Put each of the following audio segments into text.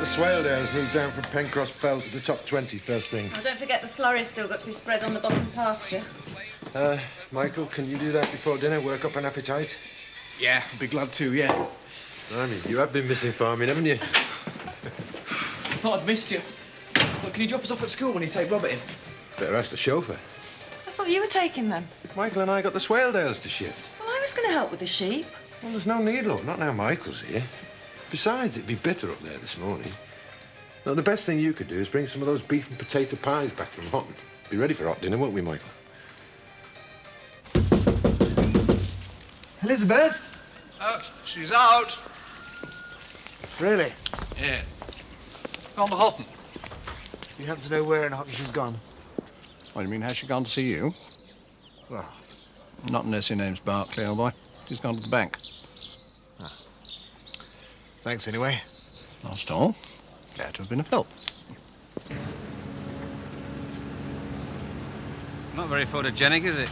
the Swaledales moved down from Pencross Fell to the top 20 first thing. Oh, don't forget the slurry's still got to be spread on the bottom's pasture. Michael, can you do that before dinner? Work up an appetite? Yeah, I'd be glad to, yeah. Blimey, you have been missing farming, haven't you? I thought I'd missed you. Well, can you drop us off at school when you take Robert in? Better ask the chauffeur. I thought you were taking them. Michael and I got the Swaledales to shift. Well, I was going to help with the sheep. Well, there's no need, look. Not now Michael's here. Besides, it'd be bitter up there this morning. Now, the best thing you could do is bring some of those beef and potato pies back from Houghton. Be ready for hot dinner, won't we, Michael? Elizabeth? She's out. Really? Yeah. Gone to Houghton. You happen to know where in Houghton she's gone? What do you mean, has she gone to see you? Well, Not unless your name's Barclay, old boy. She's gone to the bank. thanks anyway. Not at all. Glad to have been of help. Not very photogenic, is it?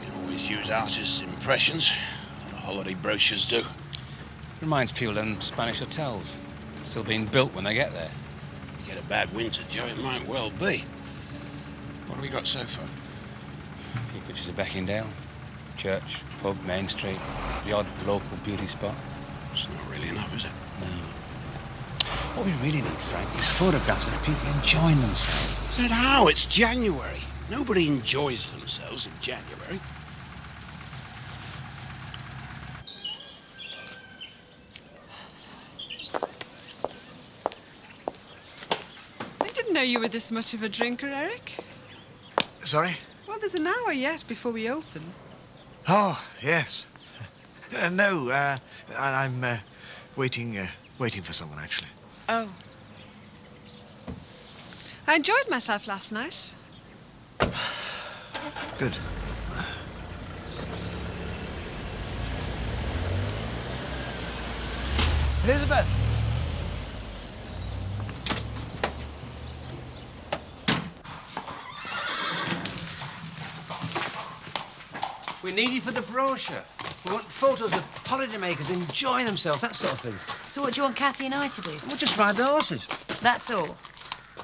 You can always use artists' impressions. The holiday brochures do. Reminds people of them Spanish hotels. Still being built when they get there. You get a bad winter, Joe, it might well be. What have we got so far? A few pictures of Beckingdale. Church, pub, Main Street. The odd local beauty spot. It's not really enough, is it? No. What we really need, Frank, is photographs of people enjoying themselves. Said how? It's January. Nobody enjoys themselves in January. I didn't know you were this much of a drinker, Eric. Sorry? Well, there's an hour yet before we open. Oh, yes. No, I'm waiting for someone, actually. Oh. I enjoyed myself last night. Good. Elizabeth! We need you for the brochure. We want photos of holidaymakers enjoying themselves, that sort of thing. So what do you want Kathy and I to do? We'll just ride the horses. That's all.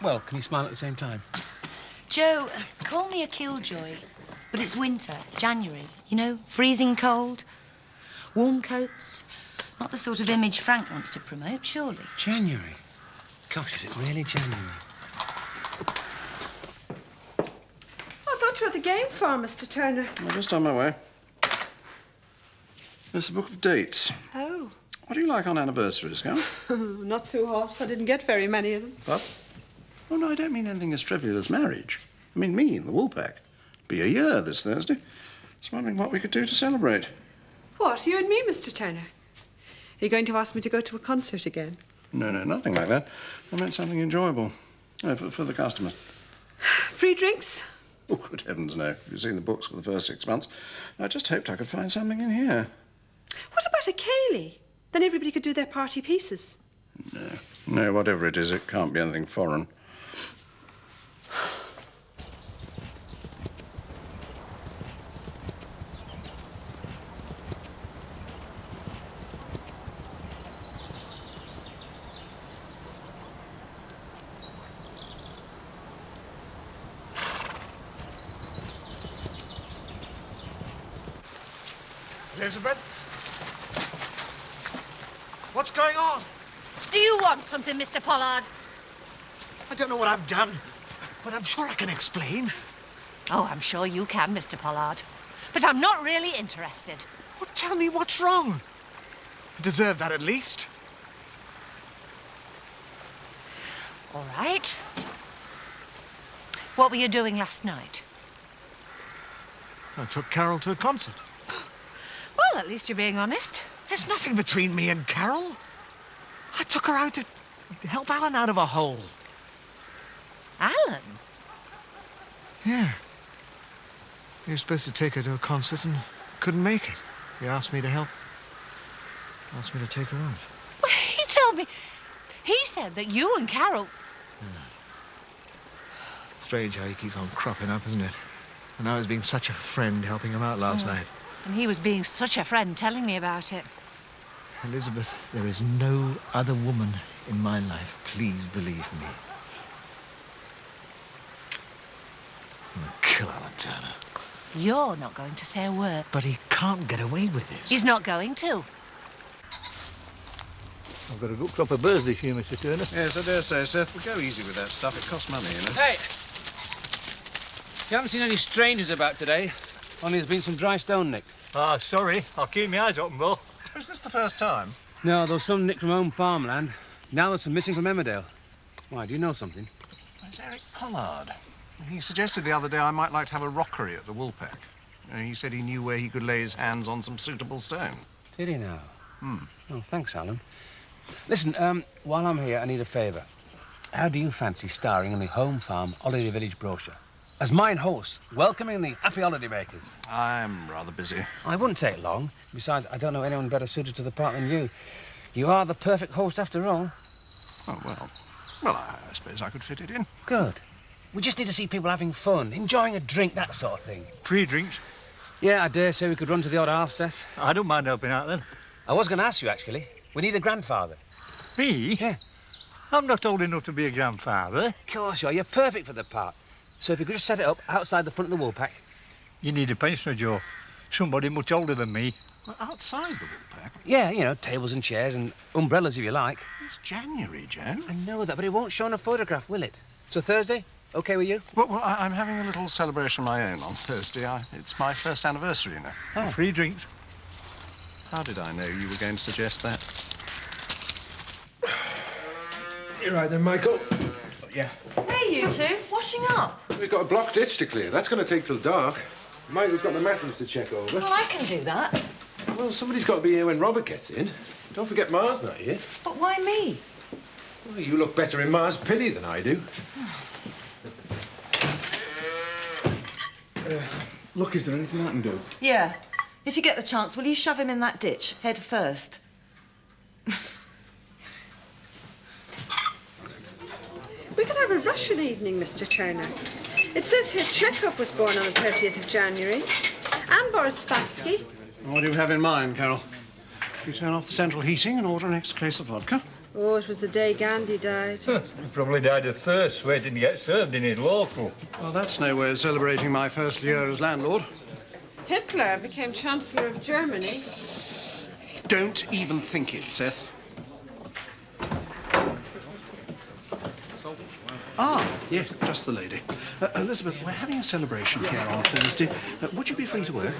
Well, can you smile at the same time? Joe, call me a killjoy, but it's winter, January. You know, freezing cold, warm coats. Not the sort of image Frank wants to promote, surely. January? Gosh, is it really January? I thought you were at the game farm, Mr. Turner. I'm just on my way. There's a book of dates. Oh. What do you like on anniversaries, Gal? Not too hot. I didn't get very many of them. What? Oh, no, I don't mean anything as trivial as marriage. I mean me, the Woolpack. Be a year this Thursday. Just wondering what we could do to celebrate. What, you and me, Mr. Turner? Are you going to ask me to go to a concert again? No, nothing like that. I meant something enjoyable. No, for the customers. Free drinks? Oh, good heavens, no. You've seen the books for the first 6 months. I just hoped I could find something in here. What about a ceilidh? Then everybody could do their party pieces. No, whatever it is, it can't be anything foreign. Elizabeth? What's going on? Do you want something, Mr. Pollard? I don't know what I've done, but I'm sure I can explain. Oh, I'm sure you can, Mr. Pollard. But I'm not really interested. Well, tell me what's wrong. I deserve that at least. All right. What were you doing last night? I took Carol to a concert. Well, at least you're being honest. There's nothing between me and Carol. I took her out to help Alan out of a hole. Alan? Yeah. He was supposed to take her to a concert and couldn't make it. He asked me to help. Asked me to take her out. Well, he told me... He said that you and Carol... Strange how he keeps on cropping up, isn't it? And I was being such a friend helping him out last night. And he was being such a friend telling me about it. Elizabeth, there is no other woman in my life, please believe me. I'm gonna kill Alan Turner. You're not going to say a word. But he can't get away with this. He's not going to. I've got a good crop of birds this year, Mr. Turner. Yes, I dare say, Seth. But go easy with that stuff. It costs money, you know. Hey! You haven't seen any strangers about today. Only there's been some dry stone nicked. Ah, sorry. I'll keep my eyes open, though. Is this the first time? No, there was some nicked from home farmland. Now there's some missing from Emmerdale. Why, do you know something? It's Eric Pollard. He suggested the other day I might like to have a rockery at the Woolpack. He said he knew where he could lay his hands on some suitable stone. Did he now? Oh, thanks, Alan. Listen, while I'm here, I need a favour. How do you fancy starring in the Home Farm Holiday Village brochure? As mine host, welcoming the happy holiday makers. I'm rather busy. I wouldn't take long. Besides, I don't know anyone better suited to the part than you. You are the perfect host after all. Oh, well. Well, I suppose I could fit it in. Good. We just need to see people having fun, enjoying a drink, that sort of thing. Free drinks? Yeah, I dare say we could run to the odd half, Seth. I don't mind helping out, then. I was going to ask you, actually. We need a grandfather. Me? Yeah. I'm not old enough to be a grandfather. Of course you are. You're perfect for the part. So if you could just set it up outside the front of the Woolpack. You need a pensioner, Joe. Somebody much older than me. Well, outside the Woolpack? Yeah, you know, tables and chairs and umbrellas if you like. It's January, Joe. I know that, but it won't show on a photograph, will it? So Thursday? OK with you? Well, I'm having a little celebration of my own on Thursday. It's my first anniversary, you know. Oh. Free drinks. How did I know you were going to suggest that? You're right then, Michael. Yeah. Hey, you two, washing up. We've got a block ditch to clear. That's going to take till dark. Michael's got the matins to check over. Well, I can do that. Well, somebody's got to be here when Robert gets in. Don't forget Ma's not here. But why me? Well, you look better in Ma's pity than I do. Look, is there anything I can do? Yeah. If you get the chance, will you shove him in that ditch, head first? We could have a Russian evening, Mr. Turner. It says here Chekhov was born on the 30th of January. And Boris Spassky. What do you have in mind, Carol? You turn off the central heating and order an extra case of vodka? Oh, it was the day Gandhi died. He probably died of thirst, waiting to get served in his local. Well, that's no way of celebrating my first year as landlord. Hitler became Chancellor of Germany. Don't even think it, Seth. Ah, yes, just the lady. Elizabeth, we're having a celebration here on Thursday. Would you be free to work?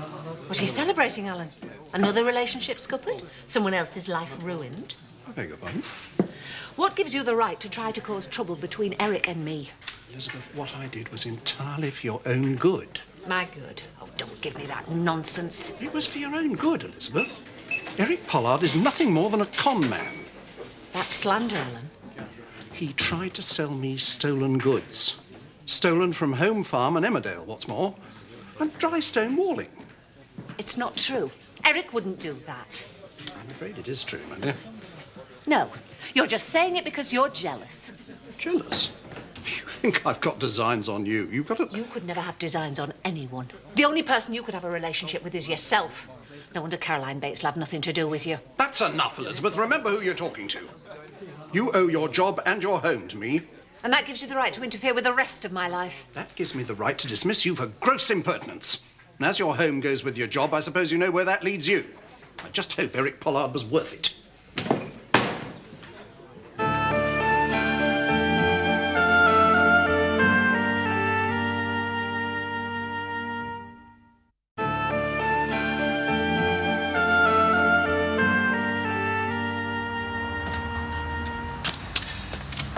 What are you celebrating, Alan? Another relationship scuppered? Someone else's life ruined? I beg your pardon? What gives you the right to try to cause trouble between Eric and me? Elizabeth, what I did was entirely for your own good. My good? Oh, don't give me that nonsense. It was for your own good, Elizabeth. Eric Pollard is nothing more than a con man. That's slander, Alan. He tried to sell me stolen goods. Stolen from Home Farm and Emmerdale, what's more. And dry stone walling. It's not true. Eric wouldn't do that. I'm afraid it is true, my dear. No, you're just saying it because you're jealous. Jealous? You think I've got designs on you? You've got a... You could never have designs on anyone. The only person you could have a relationship with is yourself. No wonder Caroline Bates will have nothing to do with you. That's enough, Elizabeth. Remember who you're talking to. You owe your job and your home to me. And that gives you the right to interfere with the rest of my life. That gives me the right to dismiss you for gross impertinence. And as your home goes with your job, I suppose you know where that leads you. I just hope Eric Pollard was worth it.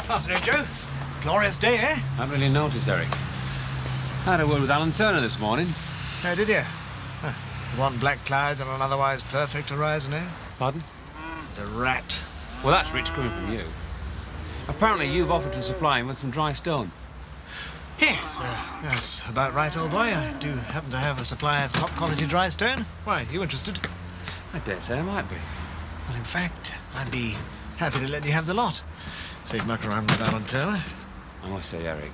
Afternoon, Joe. Glorious day, eh? I haven't really noticed, Eric. I had a word with Alan Turner this morning. Oh, did you? One black cloud and an otherwise perfect horizon, eh? Pardon? It's a rat. Well, that's rich coming from you. Apparently, you've offered to supply him with some dry stone. Yes, that's about right, old boy. I do happen to have a supply of top-quality dry stone. Why, you interested? I dare say I might be. Well, in fact, I'd be happy to let you have the lot. Save mucking around with Alan Turner. I must say, Eric,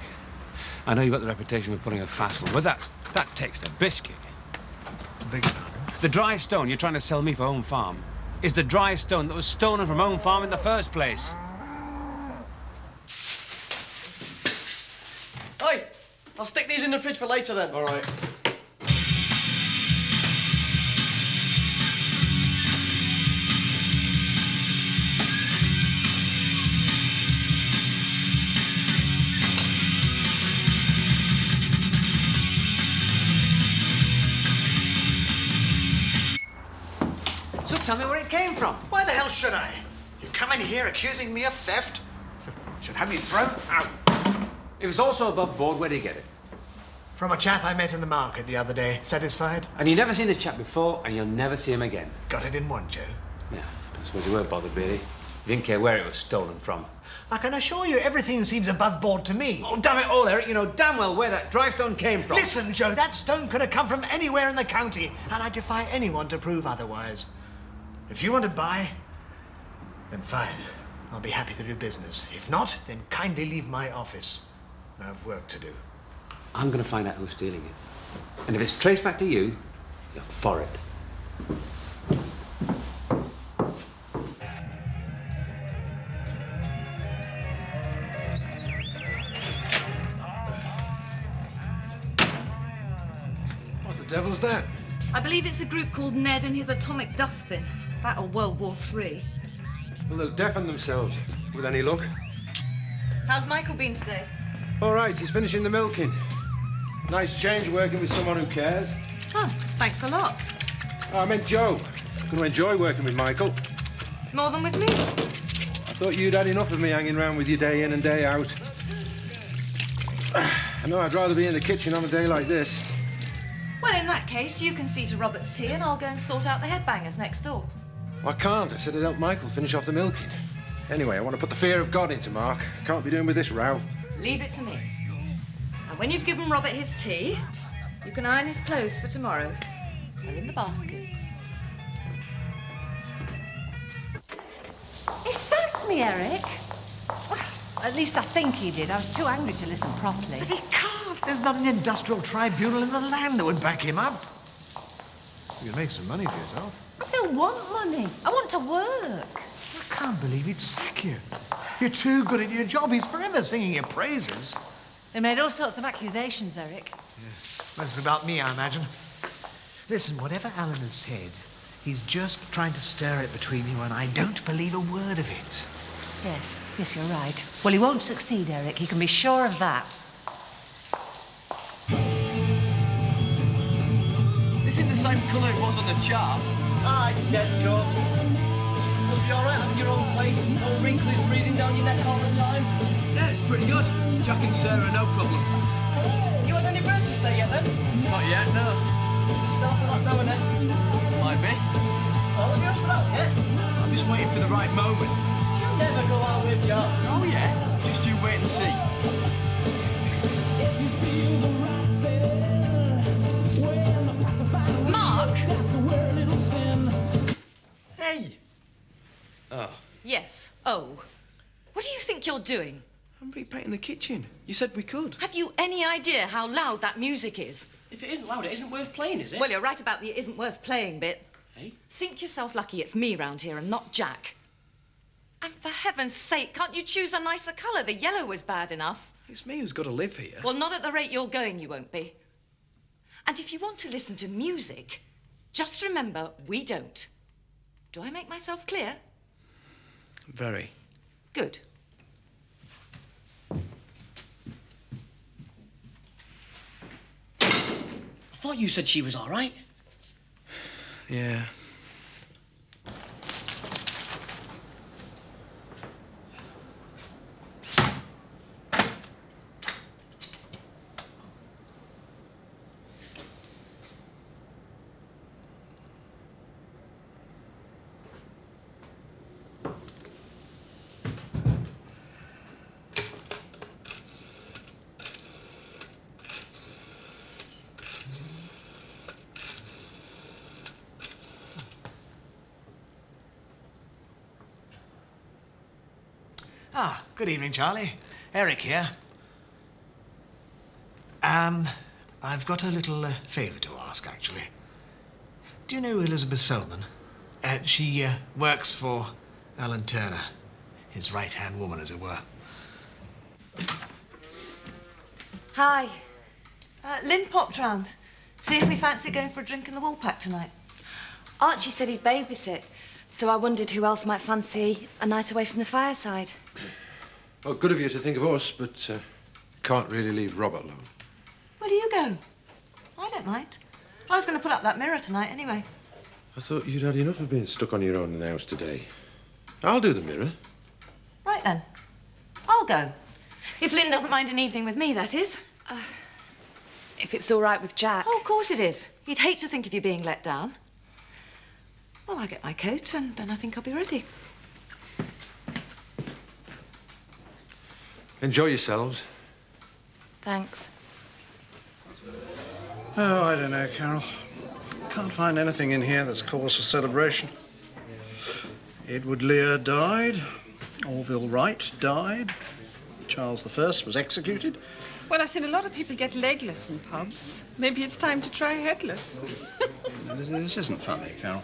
I know you've got the reputation of putting a fast one, but that takes the biscuit. Beg your pardon? The dry stone you're trying to sell me for Home Farm is the dry stone that was stolen from Home Farm in the first place. Oi, I'll stick these in the fridge for later then. All right. So tell me where it came from. Why the hell should I? You come in here accusing me of theft? Should have you thrown out. It was also above board. Where did he get it? From a chap I met in the market the other day. Satisfied? And you've never seen this chap before, and you'll never see him again. Got it in one, Joe. Yeah, I suppose you weren't bothered, really. You didn't care where it was stolen from. I can assure you everything seems above board to me. Oh, damn it all, Eric. You know damn well where that dry stone came from. Listen, Joe, that stone could have come from anywhere in the county, and I defy anyone to prove otherwise. If you want to buy, then fine. I'll be happy to do business. If not, then kindly leave my office. I have work to do. I'm going to find out who's stealing it. And if it's traced back to you, you're for it. What the devil's that? I believe it's a group called Ned and his Atomic Dustbin. That or World War III. Well, they'll deafen themselves, with any luck. How's Michael been today? All right, he's finishing the milking. Nice change working with someone who cares. Oh, thanks a lot. Oh, I meant Joe. Going to enjoy working with Michael. More than with me? I thought you'd had enough of me hanging around with you day in and day out. I know I'd rather be in the kitchen on a day like this. Well, in that case, you can see to Robert's tea and I'll go and sort out the headbangers next door. I can't. I said I'd help Michael finish off the milking. Anyway, I want to put the fear of God into Mark. I can't be doing with this row. Leave it to me. And when you've given Robert his tea, you can iron his clothes for tomorrow. They're in the basket. He sacked me, Eric. Well, at least I think he did. I was too angry to listen properly. But he can't. There's not an industrial tribunal in the land that would back him up. You can make some money for yourself. I don't want money. I want to work. I can't believe he'd sack you. You're too good at your job. He's forever singing your praises. They made all sorts of accusations, Eric. That's about me, I imagine. Listen, whatever Alan has said, he's just trying to stir it between you, and I don't believe a word of it. Yes, you're right. Well, he won't succeed, Eric. He can be sure of that. This isn't the same colour it was on the chart. Ah, it's dead good. Must be all right having your own place, no wrinkles breathing down your neck all the time. Yeah, it's pretty good. Jack and Sarah, no problem. You had any bread to stay yet, then? Not yet, no. Start to that now and then. Might be. All of yours out, yeah? I'm just waiting for the right moment. She'll never go out with you. Oh, yeah? Just you wait and see. Mark? Hey! Oh. Yes. Oh. What do you think you're doing? I'm repainting the kitchen. You said we could. Have you any idea how loud that music is? If it isn't loud, it isn't worth playing, is it? Well, you're right about the it isn't worth playing bit. Hey? Think yourself lucky it's me round here and not Jack. And for heaven's sake, can't you choose a nicer colour? The yellow was bad enough. It's me who's got to live here. Well, not at the rate you're going, you won't be. And if you want to listen to music, just remember we don't. Do I make myself clear? Very. Good. I thought you said she was all right. Yeah. Ah, good evening, Charlie. Eric here. I've got a little favour to ask, actually. Do you know Elizabeth Feldman? She works for Alan Turner, his right-hand woman, as it were. Hi. Lynn popped round. See if we fancy going for a drink in the Woolpack tonight. Archie said he'd babysit, so I wondered who else might fancy a night away from the fireside. Oh, good of you to think of us, but can't really leave Robert alone. Where do you go? I don't mind. I was going to put up that mirror tonight anyway. I thought you'd had enough of being stuck on your own in the house today. I'll do the mirror. Right then. I'll go. If Lynn doesn't mind an evening with me, that is. If it's all right with Jack. Oh, of course it is. He'd hate to think of you being let down. Well, I'll get my coat and then I think I'll be ready. Enjoy yourselves. Thanks. Oh, I don't know, Carol. Can't find anything in here that's cause for celebration. Edward Lear died. Orville Wright died. Charles I was executed. Well, I've seen a lot of people get legless in pubs. Maybe it's time to try headless. This isn't funny, Carol.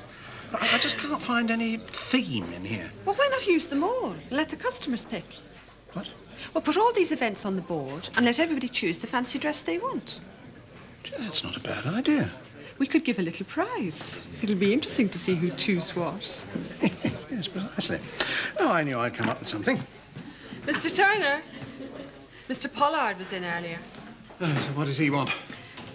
I just can't find any theme in here. Well, why not use them all and let the customers pick? What? Well, put all these events on the board and let everybody choose the fancy dress they want. That's not a bad idea. We could give a little prize. It'll be interesting to see who choose what. Yes, precisely. Oh, I knew I'd come up with something. Mr. Turner. Mr. Pollard was in earlier. So what did he want?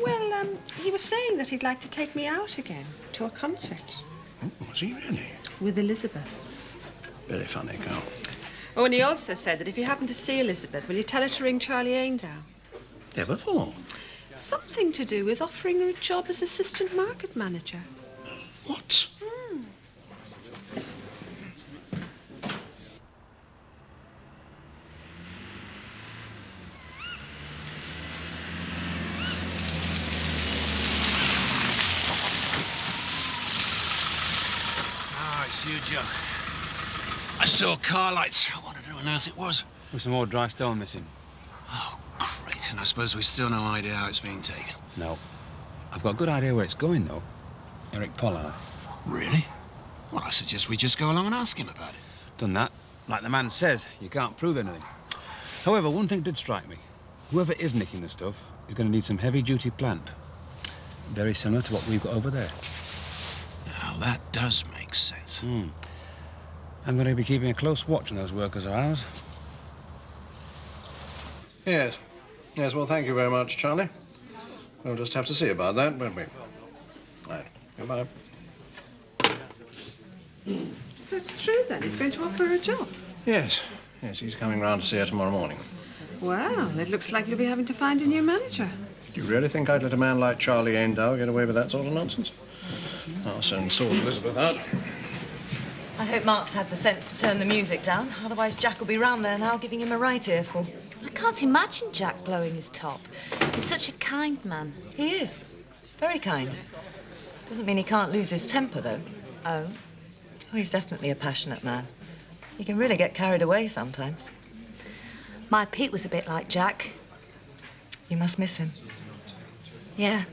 Well, he was saying that he'd like to take me out again to a concert. Oh, was he really? With Elizabeth. Very funny, Carl. Oh, and he also said that if you happen to see Elizabeth, will you tell her to ring Charlie Emmerdale? Never for? Something to do with offering her a job as assistant market manager. What? It's you, Joe. I saw car lights. I wanted to know on earth it was. With some more dry stone missing. Oh, great. And I suppose we've still no idea how it's being taken. No. I've got a good idea where it's going, though. Eric Pollard. Really? Well, I suggest we just go along and ask him about it. Done that. Like the man says, you can't prove anything. However, one thing did strike me. Whoever is nicking the stuff is going to need some heavy-duty plant. Very similar to what we've got over there. Now, that does make sense. I'm going to be keeping a close watch on those workers of ours. Yes. Yes, well, thank you very much, Charlie. We'll just have to see about that, won't we? Right. Goodbye. So it's true, then? He's going to offer her a job? Yes. Yes, he's coming round to see her tomorrow morning. Well, it looks like you'll be having to find a new manager. Do you really think I'd let a man like Charlie Emmerdale get away with that sort of nonsense? I'll soon sort Elizabeth out. I hope Mark's had the sense to turn the music down. Otherwise, Jack will be round there now giving him a right earful. I can't imagine Jack blowing his top. He's such a kind man. He is. Very kind. Doesn't mean he can't lose his temper, though. Oh? Oh, he's definitely a passionate man. He can really get carried away sometimes. My Pete was a bit like Jack. You must miss him. Yeah.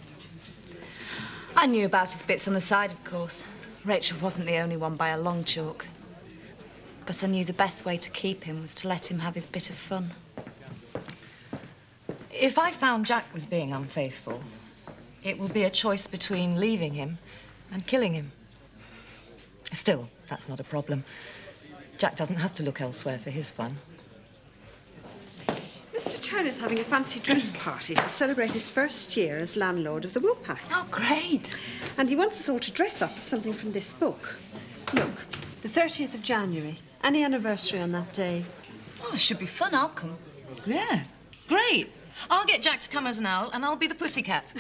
I knew about his bits on the side, of course. Rachel wasn't the only one by a long chalk. But I knew the best way to keep him was to let him have his bit of fun. If I found Jack was being unfaithful, it would be a choice between leaving him and killing him. Still, that's not a problem. Jack doesn't have to look elsewhere for his fun. Mr. Turner's having a fancy dress party to celebrate his first year as landlord of the Woolpack. Oh, great. And he wants us all to dress up as something from this book. Look, the 30th of January. Any anniversary on that day. Oh, it should be fun. I'll come. Yeah, great. I'll get Jack to come as an owl, and I'll be the pussycat.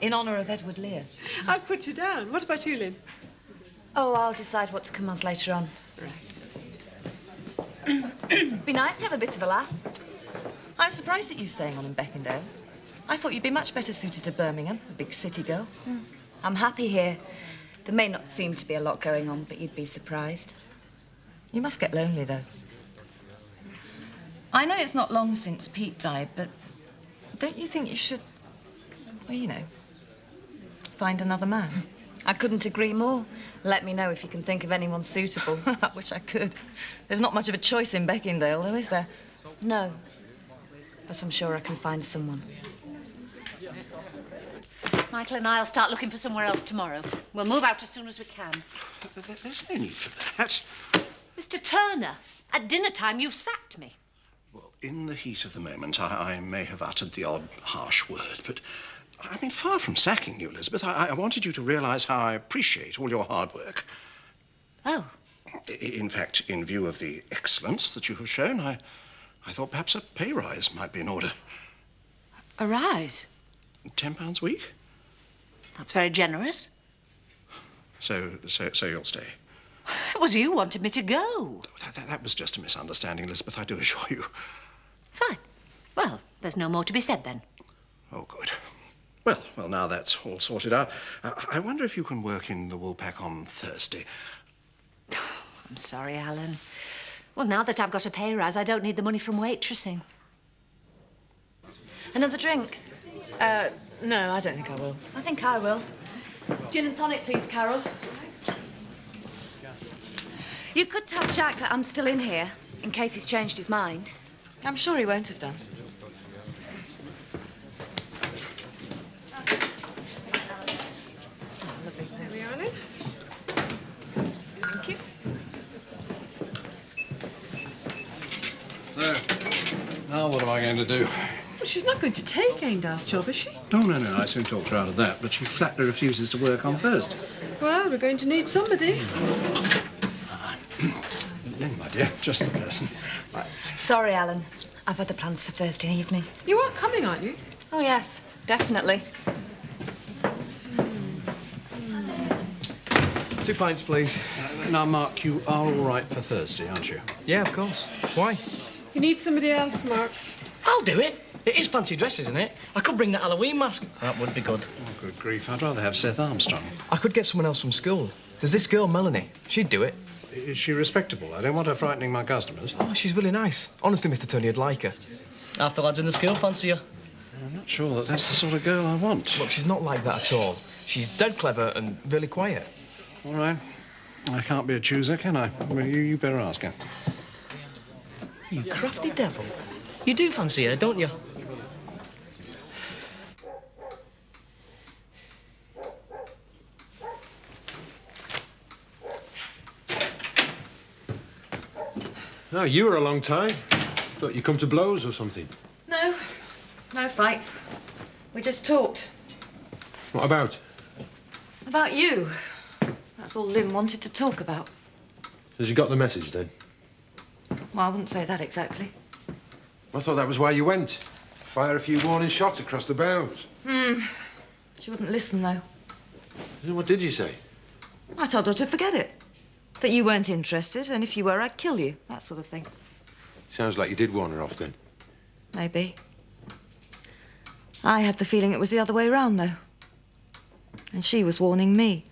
In honour of Edward Lear. I'll put you down. What about you, Lynn? Oh, I'll decide what to come as later on. Right. Be nice to have a bit of a laugh. I'm surprised at you staying on in Beckendale. I thought you'd be much better suited to Birmingham, a big city girl. I'm happy here. There may not seem to be a lot going on, but you'd be surprised. You must get lonely, though. I know it's not long since Pete died, but don't you think you should, well, you know, find another man? I couldn't agree more. Let me know if you can think of anyone suitable. I wish I could. There's not much of a choice in Beckendale, though, is there? No. but I'm sure I can find someone. Michael and I'll start looking for somewhere else tomorrow. We'll move out as soon as we can. There's no need for that. Mr. Turner, at dinner time you sacked me. Well, in the heat of the moment, I may have uttered the odd harsh word, but I mean, far from sacking you, Elizabeth, I wanted you to realise how I appreciate all your hard work. Oh. In fact, in view of the excellence that you have shown, I thought perhaps a pay rise might be in order. A rise? £10 a week? That's very generous. So you'll stay? It was you wanted me to go. That was just a misunderstanding, Elizabeth, I do assure you. Fine. Well, there's no more to be said then. Oh, good. Well, now that's all sorted out. I wonder if you can work in the Woolpack on Thursday. I'm sorry, Alan. Well, now that I've got a pay rise, I don't need the money from waitressing. Another drink? No, I don't think I will. I think I will. Gin and tonic, please, Carol. You could tell Jack that I'm still in here, in case he's changed his mind. I'm sure he won't have done. There we are, then. Thank you. So, now what am I going to do? Well, she's not going to take Aindal's job, is she? No, I soon talked her out of that, but she flatly refuses to work on Thursday. Well, we're going to need somebody. No, my dear, just the person. Sorry, Alan. I've other plans for Thursday evening. You are coming, aren't you? Oh, yes, definitely. 2 pints, please. Now, Mark, you are all right for Thursday, aren't you? Yeah, of course. Why? You need somebody else, Mark. I'll do it. It is fancy dress, isn't it? I could bring that Halloween mask. That would be good. Oh, good grief. I'd rather have Seth Armstrong. I could get someone else from school. There's this girl, Melanie. She'd do it. Is she respectable? I don't want her frightening my customers. Oh, she's really nice. Honestly, Mr. Tony, I'd like her. Half the lads in the school fancy her. I'm not sure that that's the sort of girl I want. Look, she's not like that at all. She's dead clever and really quiet. All right. I can't be a chooser, can I? Well, you better ask her. You crafty devil. You do fancy her, don't you? No, you were a long time. Thought you'd come to blows or something. No fights. We just talked. What about? About you. That's all Lynn wanted to talk about. Has you got the message, then? Well, I wouldn't say that exactly. I thought that was why you went. Fire a few warning shots across the bows. She wouldn't listen, though. What did you say? I told her to forget it. That you weren't interested, and if you were, I'd kill you. That sort of thing. Sounds like you did warn her off, then. Maybe. I had the feeling it was the other way round, though. And she was warning me.